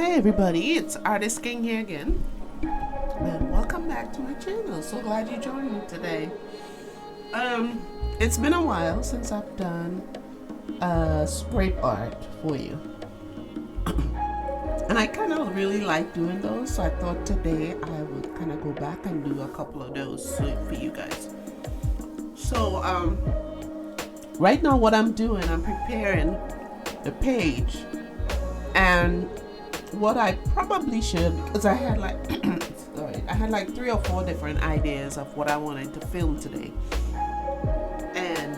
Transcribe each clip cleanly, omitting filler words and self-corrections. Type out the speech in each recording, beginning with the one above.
Hey everybody, it's Artist King here again, and welcome back to my channel. So glad you joined me today. It's been a while since I've done scrape art for you, and I kind of really like doing those. So I thought today I would kind of go back and do a couple of those for you guys. So right now what I'm doing, I'm preparing the page, and what I probably should, because I had like sorry, I had like 3 or 4 different ideas of what I wanted to film today. And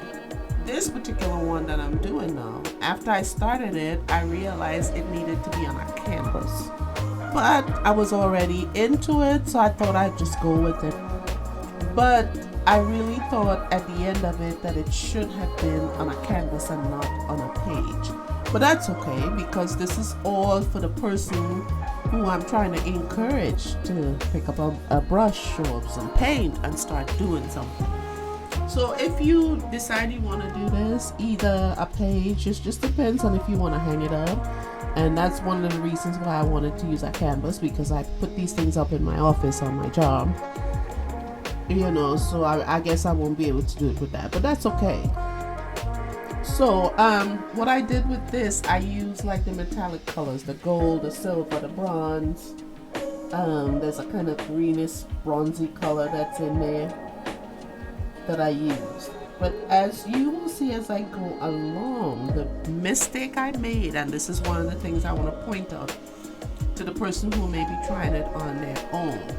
this particular one that I'm doing now, after I started it, I realized it needed to be on a canvas. But I was already into it, so I thought I'd just go with it. But I really thought at the end of it that it should have been on a canvas and not on a page. But that's okay, because this is all for the person who I'm trying to encourage to pick up a brush or some paint and start doing something. So if you decide you want to do this, either a page, it just depends on if you want to hang it up. And that's one of the reasons why I wanted to use a canvas, because I put these things up in my office on my job. You know, so I guess I won't be able to do it with that, but that's okay. So what I did with this, I used like the metallic colors, the gold, the silver, the bronze. There's a kind of greenish bronzy color that's in there that I used. But as you will see as I go along, the mistake I made, and this is one of the things I want to point out to the person who may be trying it on their own.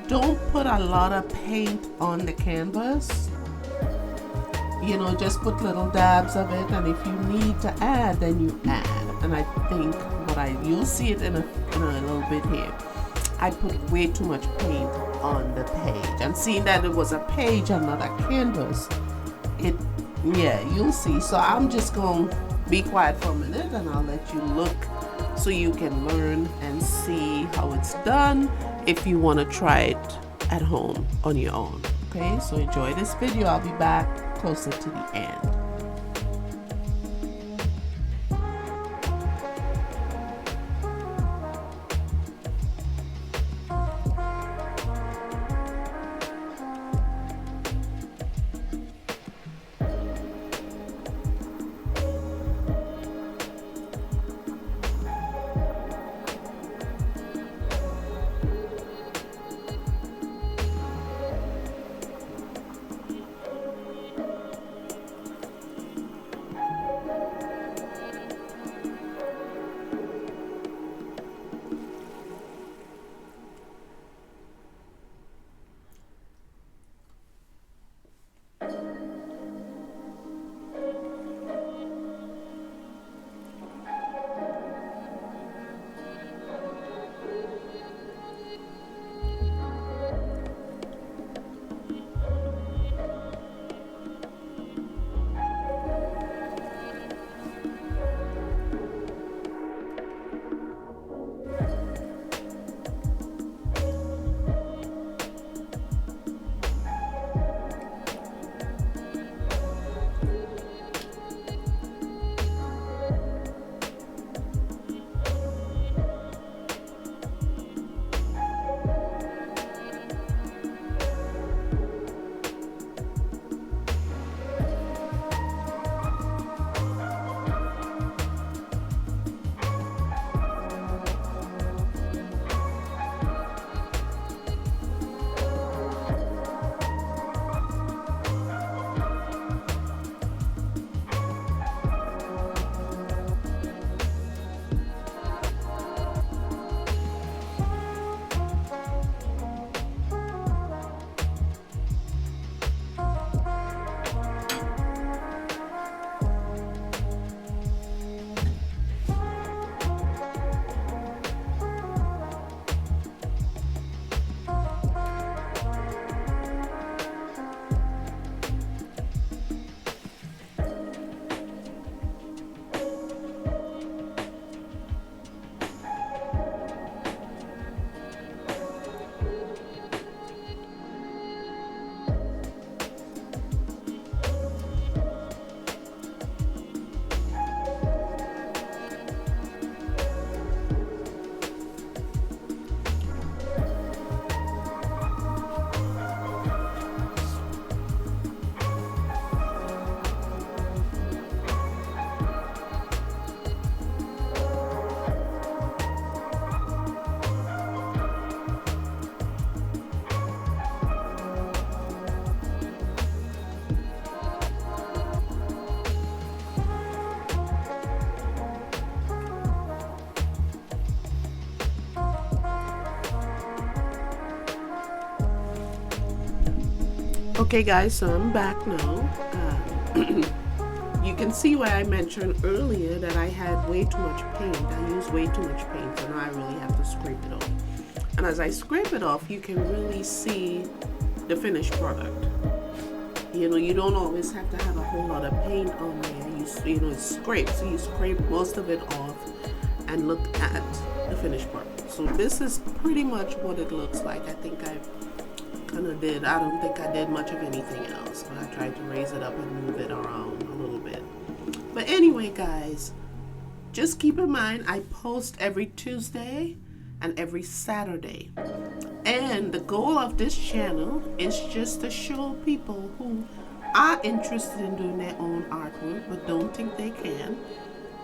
Don't put a lot of paint on the canvas. You know, just put little dabs of it, and if you need to add, then you add. And I think you'll see it in a little bit here. I put way too much paint on the page, and seeing that it was a page and not a canvas, you'll see. So I'm just gonna be quiet for a minute, and I'll let you look so you can learn and see how it's done if you want to try it at home on your own. Okay, so enjoy this video. I'll be back closer to the end. Okay guys, so I'm back now. You can see where I mentioned earlier that I had way too much paint. I used way too much paint, so now I really have to scrape it off. And as I scrape it off, you can really see the finished product. You know, you don't always have to have a whole lot of paint on there. You know, it's scraped, so you scrape most of it off and look at the finished product. So this is pretty much what it looks like. I think I don't think I did much of anything else, but I tried to raise it up and move it around a little bit. But anyway guys, just keep in mind I post every Tuesday and every Saturday, and the goal of this channel is just to show people who are interested in doing their own artwork but don't think they can.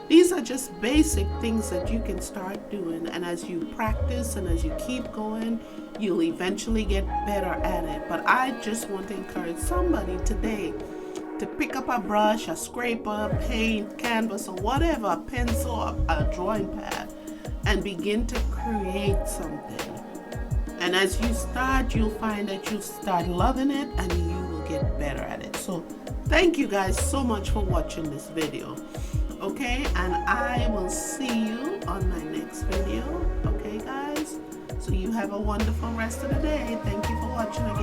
These are just basic things that you can start doing, and as you practice and as you keep going, you'll eventually get better at it. But I just want to encourage somebody today to pick up a brush, a scraper, paint, canvas, or whatever, a pencil, a drawing pad, and begin to create something. And as you start, you'll find that you start loving it and you will get better at it. So thank you guys so much for watching this video. Okay, and I will see you on my next video. Okay guys, so you have a wonderful rest of the day. Thank you for watching.